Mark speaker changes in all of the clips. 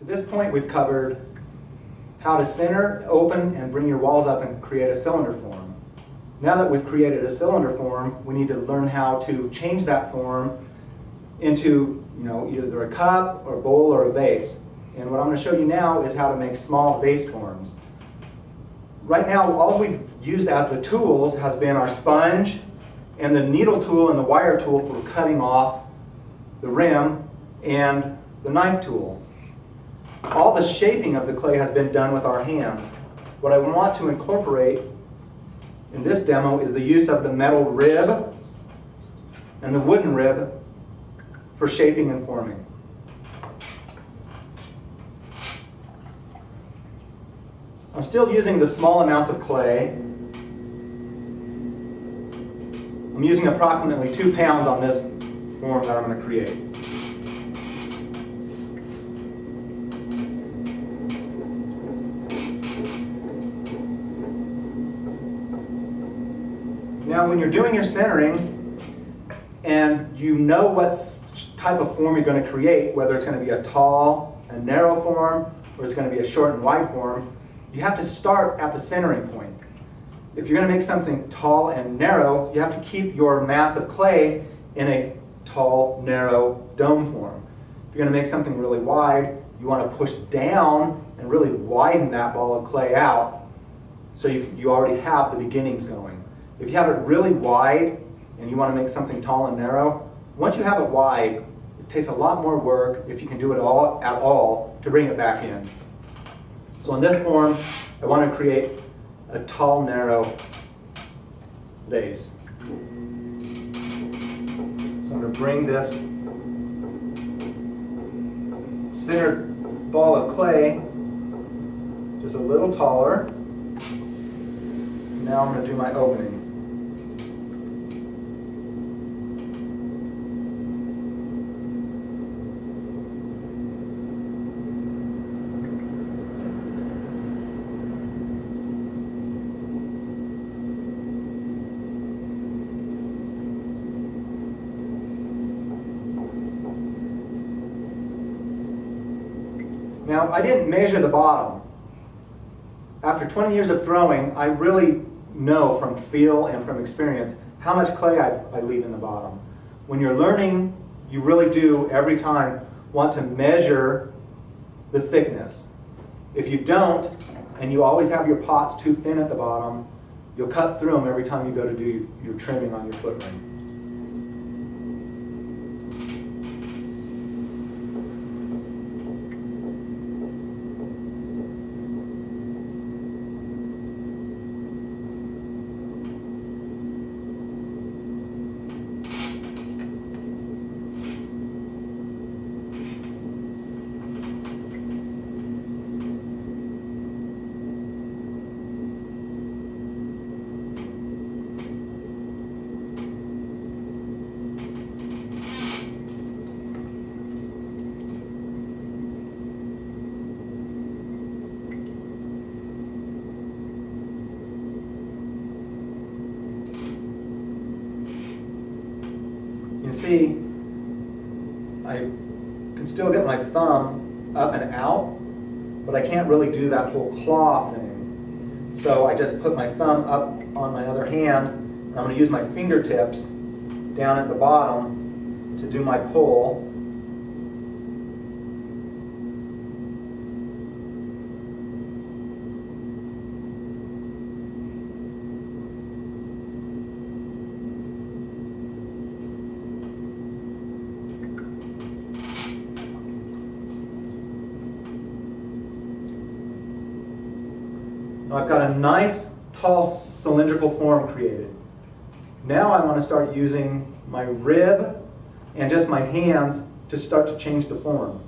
Speaker 1: To this point, we've covered how to center, open, and bring your walls up and create a cylinder form. Now that we've created a cylinder form, we need to learn how to change that form into either a cup or a bowl or a vase. And what I'm going to show you now is how to make small vase forms. Right now, all we've used as the tools has been our sponge and the needle tool and the wire tool for cutting off the rim and the knife tool. All the shaping of the clay has been done with our hands. What I want to incorporate in this demo is the use of the metal rib and the wooden rib for shaping and forming. I'm still using the small amounts of clay. I'm using approximately 2 pounds on this form that I'm going to create. Now when you're doing your centering and you know what type of form you're going to create, whether it's going to be a tall and narrow form or it's going to be a short and wide form, you have to start at the centering point. If you're going to make something tall and narrow, you have to keep your mass of clay in a tall, narrow dome form. If you're going to make something really wide, you want to push down and really widen that ball of clay out so you already have the beginnings going. If you have it really wide and you want to make something tall and narrow, once you have it wide, it takes a lot more work, if you can do it at all, to bring it back in. So in this form, I want to create a tall, narrow vase. So I'm going to bring this centered ball of clay just a little taller. Now I'm going to do my opening. Now, I didn't measure the bottom. After 20 years of throwing, I really know from feel and from experience how much clay I leave in the bottom. When you're learning, you really do, every time, want to measure the thickness. If you don't, and you always have your pots too thin at the bottom, you'll cut through them every time you go to do your trimming on your foot ring. You can see I can still get my thumb up and out, but I can't really do that whole claw thing. So I just put my thumb up on my other hand, and I'm going to use my fingertips down at the bottom to do my pull. Now I've got a nice, tall, cylindrical form created. Now I want to start using my rib and just my hands to start to change the form.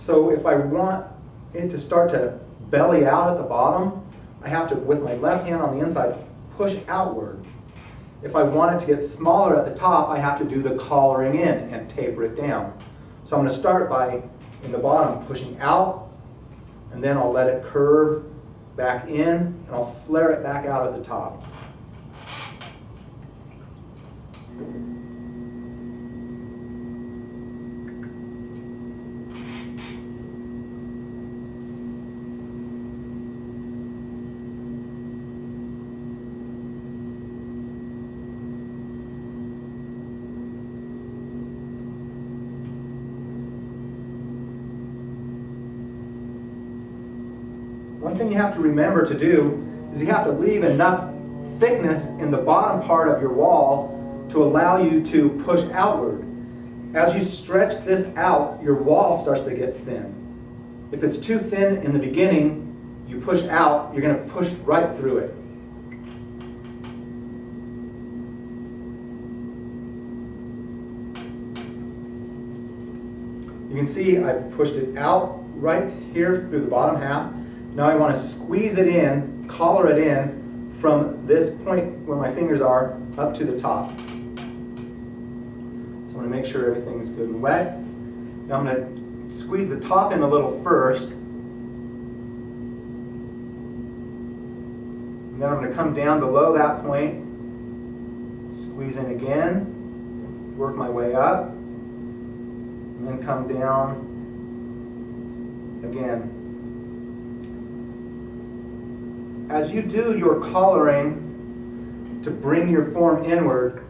Speaker 1: So if I want it to start to belly out at the bottom, I have to, with my left hand on the inside, push outward. If I want it to get smaller at the top, I have to do the collaring in and taper it down. So I'm going to start by, in the bottom, pushing out, and then I'll let it curve back in, and I'll flare it back out at the top. one thing you have to remember to do is you have to leave enough thickness in the bottom part of your wall to allow you to push outward. As you stretch this out, your wall starts to get thin. If it's too thin in the beginning, you push out, you're going to push right through it. You can see I've pushed it out right here through the bottom half. Now I want to squeeze it in, collar it in from this point where my fingers are up to the top. So I'm going to make sure everything's good and wet. Now I'm going to squeeze the top in a little first. And then I'm going to come down below that point, squeeze in again, work my way up, and then come down again. As you do your collaring to bring your form inward,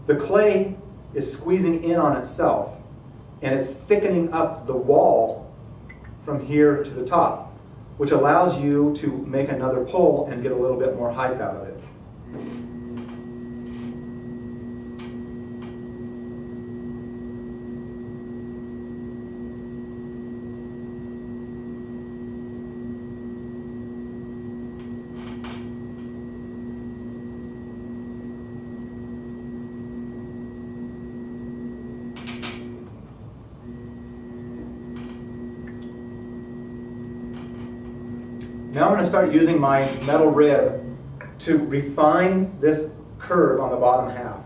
Speaker 1: the clay is squeezing in on itself, and it's thickening up the wall from here to the top, which allows you to make another pull and get a little bit more height out of it. Now I'm going to start using my metal rib to refine this curve on the bottom half.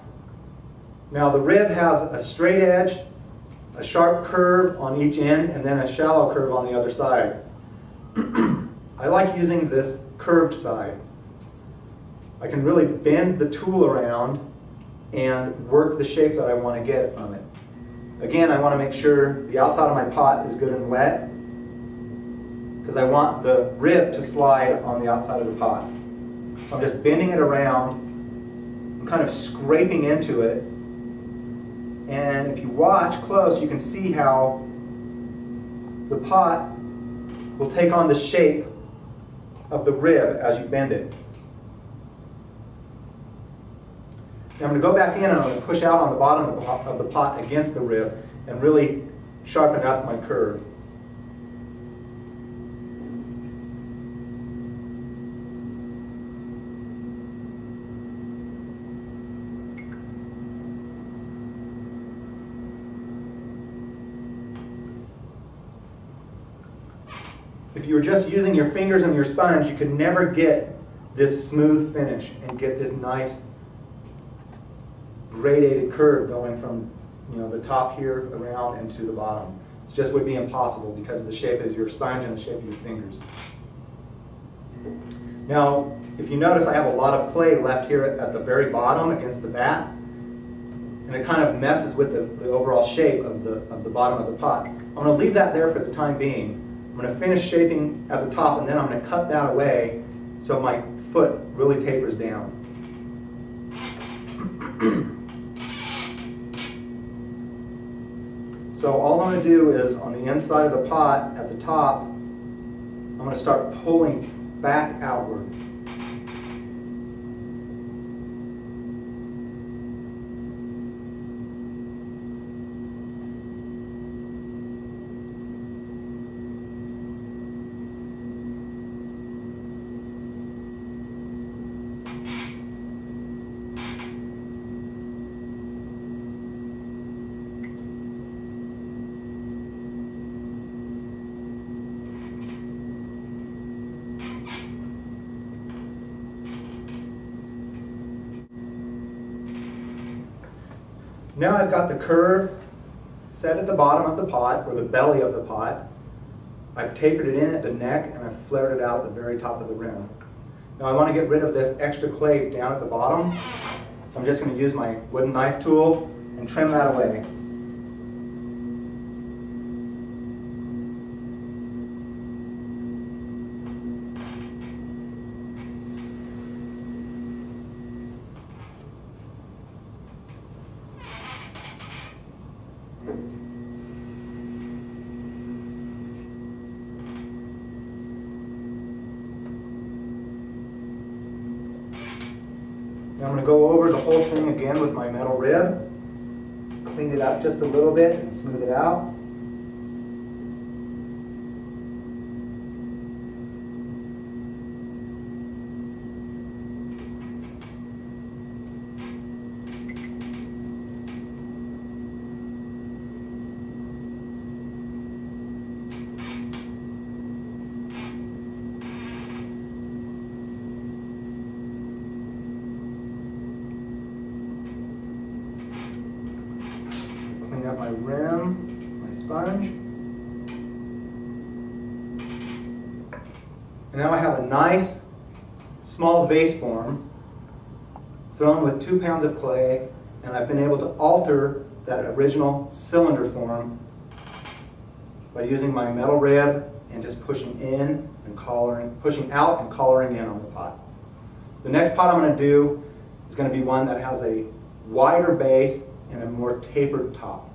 Speaker 1: Now the rib has a straight edge, a sharp curve on each end, and then a shallow curve on the other side. I like using this curved side. I can really bend the tool around and work the shape that I want to get from it. Again, I want to make sure the outside of my pot is good and wet, because I want the rib to slide on the outside of the pot. So I'm just bending it around, I'm kind of scraping into it, and if you watch close, you can see how the pot will take on the shape of the rib as you bend it. Now I'm going to go back in and I'm going to push out on the bottom of the pot against the rib and really sharpen up my curve. If you were just using your fingers and your sponge, you could never get this smooth finish and get this nice gradated curve going from the top here around and to the bottom. It just would be impossible because of the shape of your sponge and the shape of your fingers. Now, if you notice, I have a lot of clay left here at the very bottom against the bat, and it kind of messes with the overall shape of the bottom of the pot. I'm going to leave that there for the time being. I'm going to finish shaping at the top, and then I'm going to cut that away so my foot really tapers down. So all I'm going to do is on the inside of the pot at the top, I'm going to start pulling back outward. Now I've got the curve set at the bottom of the pot, or the belly of the pot. I've tapered it in at the neck, and I've flared it out at the very top of the rim. Now I want to get rid of this extra clay down at the bottom, so I'm just going to use my wooden knife tool and trim that away. Now I'm going to go over the whole thing again with my metal rib, clean it up just a little bit and smooth it out. Clean up my rim, my sponge. And now I have a nice small vase form thrown with 2 pounds of clay, and I've been able to alter that original cylinder form by using my metal rib and just pushing in and collaring, pushing out and collaring in on the pot. The next pot I'm going to do is going to be one that has a wider base and a more tapered top.